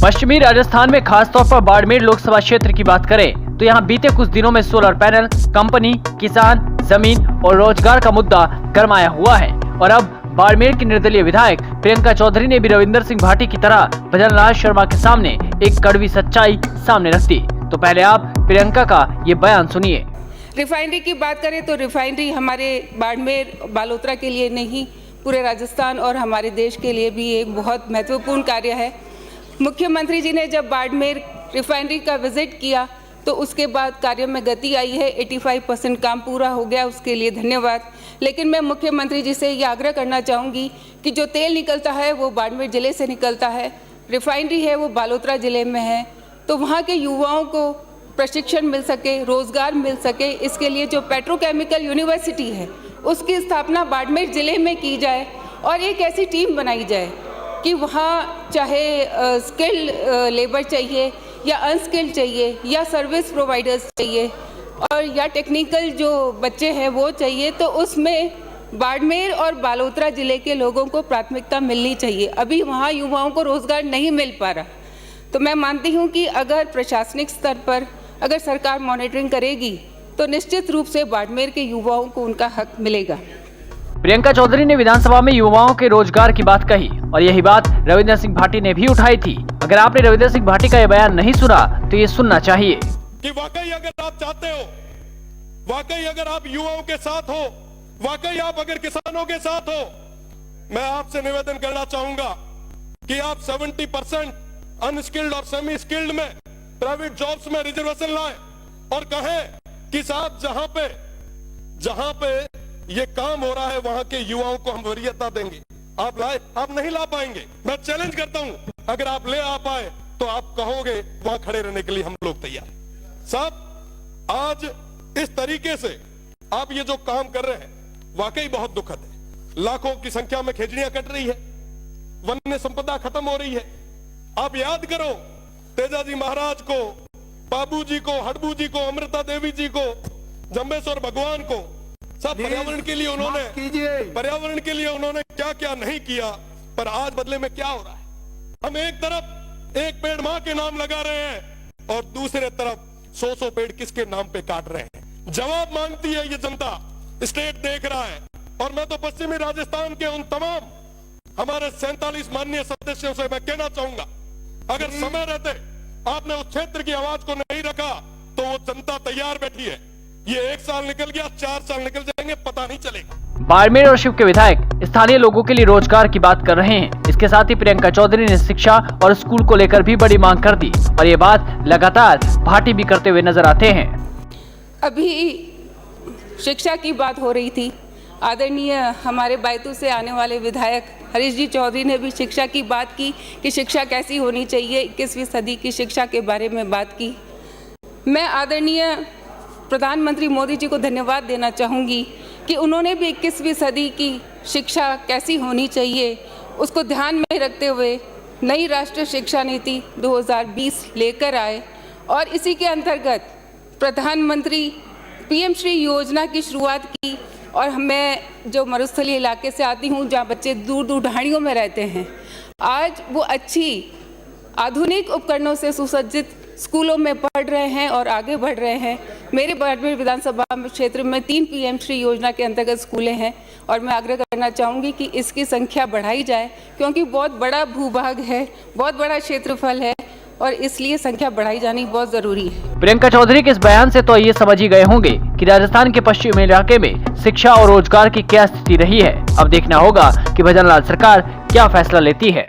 पश्चिमी राजस्थान में खासतौर पर बाड़मेर लोकसभा क्षेत्र की बात करें तो यहां बीते कुछ दिनों में सोलर पैनल, कंपनी, किसान, जमीन और रोजगार का मुद्दा गरमाया हुआ है। और अब बाड़मेर की निर्दलीय विधायक प्रियंका चौधरी ने भी रविंदर सिंह भाटी की तरह भजनलाल शर्मा के सामने एक कड़वी सच्चाई सामने रख दी। तो पहले आप प्रियंका का ये बयान सुनिए। रिफाइनरी की बात करें तो रिफाइनरी हमारे बाड़मेर बालोतरा के लिए नहीं, पूरे राजस्थान और हमारे देश के लिए भी एक बहुत महत्वपूर्ण कार्य है। मुख्यमंत्री जी ने जब बाड़मेर रिफाइनरी का विजिट किया तो उसके बाद कार्य में गति आई है। 85% काम पूरा हो गया, उसके लिए धन्यवाद। लेकिन मैं मुख्यमंत्री जी से ये आग्रह करना चाहूँगी कि जो तेल निकलता है वो बाड़मेर ज़िले से निकलता है, रिफाइनरी है वो बालोतरा ज़िले में है, तो वहाँ के युवाओं को प्रशिक्षण मिल सके, रोज़गार मिल सके, इसके लिए जो पेट्रोकेमिकल यूनिवर्सिटी है उसकी स्थापना बाड़मेर ज़िले में की जाए और एक ऐसी टीम बनाई जाए कि वहाँ चाहे स्किल्ड लेबर चाहिए या अनस्किल्ड चाहिए या सर्विस प्रोवाइडर्स चाहिए और या टेक्निकल जो बच्चे हैं वो चाहिए, तो उसमें बाड़मेर और बालोतरा ज़िले के लोगों को प्राथमिकता मिलनी चाहिए। अभी वहाँ युवाओं को रोज़गार नहीं मिल पा रहा, तो मैं मानती हूँ कि अगर प्रशासनिक स्तर पर अगर सरकार मॉनिटरिंग करेगी तो निश्चित रूप से बाड़मेर के युवाओं को उनका हक मिलेगा। प्रियंका चौधरी ने विधानसभा में युवाओं के रोजगार की बात कही और यही बात रविंदर सिंह भाटी ने भी उठाई थी। अगर आपने रविंदर सिंह भाटी का यह बयान नहीं सुना तो ये सुनना चाहिए कि वाकई अगर आप चाहते हो, वाकई अगर आप युवाओं के साथ हो, वाकई आप अगर किसानों के साथ हो, मैं आपसे निवेदन करना चाहूंगा कि आप 70% अनस्किल्ड और सेमी स्किल्ड में प्राइवेट जॉब्स में रिजर्वेशन लाएं और कहें कि साहब जहां पे ये काम हो रहा है वहां के युवाओं को हम वरीयता देंगे। आप लाए, आप नहीं ला पाएंगे, मैं चैलेंज करता हूं, अगर आप ले आ पाए तो आप कहोगे वहां खड़े रहने के लिए हम लोग तैयार। साहब आज इस तरीके से आप ये जो काम कर रहे हैं वाकई बहुत दुखद है। लाखों की संख्या में खेजड़ियां कट रही है, वन्य संपदा खत्म हो रही है। आप याद करो तेजाजी महाराज को, बाबू जी को, हडबू जी को, अमृता देवी जी को, जम्बेश्वर भगवान को, सब पर्यावरण के लिए उन्होंने क्या क्या नहीं किया, पर आज बदले में क्या हो रहा है? हम एक तरफ एक पेड़ मां के नाम लगा रहे हैं और दूसरे तरफ 100 पेड़ किसके नाम पे काट रहे हैं। जवाब मांगती है ये जनता, स्टेट देख रहा है। और मैं तो पश्चिमी राजस्थान के उन तमाम हमारे 47 माननीय सदस्यों से मैं कहना चाहूंगा, अगर समय रहते आपने उस क्षेत्र की आवाज को नहीं रखा तो वो जनता तैयार बैठी है। ये 1 साल निकल गया, 4 साल निकल जाएंगे, पता नहीं चलेगा। बाड़मेर और शिव के विधायक स्थानीय लोगों के लिए रोजगार की बात कर रहे हैं। इसके साथ ही प्रियंका चौधरी ने शिक्षा और स्कूल को लेकर भी बड़ी मांग कर दी और ये बात लगातार भाटी भी करते हुए नजर आते हैं। अभी शिक्षा की बात हो रही थी, आदरणीय हमारे बैतूल से आने वाले विधायक हरीश जी चौधरी ने भी शिक्षा की बात की कि शिक्षा कैसी होनी चाहिए, 21वीं सदी की शिक्षा के बारे में बात की। मैं आदरणीय प्रधानमंत्री मोदी जी को धन्यवाद देना चाहूँगी कि उन्होंने भी 21वीं सदी की शिक्षा कैसी होनी चाहिए उसको ध्यान में रखते हुए नई राष्ट्रीय शिक्षा नीति 2020 लेकर आए और इसी के अंतर्गत प्रधानमंत्री PM श्री योजना की शुरुआत की। और मैं जो मरुस्थलीय इलाके से आती हूँ जहाँ बच्चे दूर दूर ढाणियों में रहते हैं, आज वो अच्छी आधुनिक उपकरणों से सुसज्जित स्कूलों में पढ़ रहे हैं और आगे बढ़ रहे हैं। मेरे बाड़मेर विधानसभा क्षेत्र में 3 PM श्री योजना के अंतर्गत स्कूलें हैं और मैं आग्रह करना चाहूँगी कि इसकी संख्या बढ़ाई जाए, क्योंकि बहुत बड़ा भूभाग है, बहुत बड़ा क्षेत्रफल है और इसलिए संख्या बढ़ाई जानी बहुत जरूरी है। प्रियंका चौधरी के इस बयान से तो ये समझ ही गए होंगे कि राजस्थान के पश्चिमी इलाके में शिक्षा और रोजगार की क्या स्थिति रही है। अब देखना होगा कि भजनलाल सरकार क्या फैसला लेती है।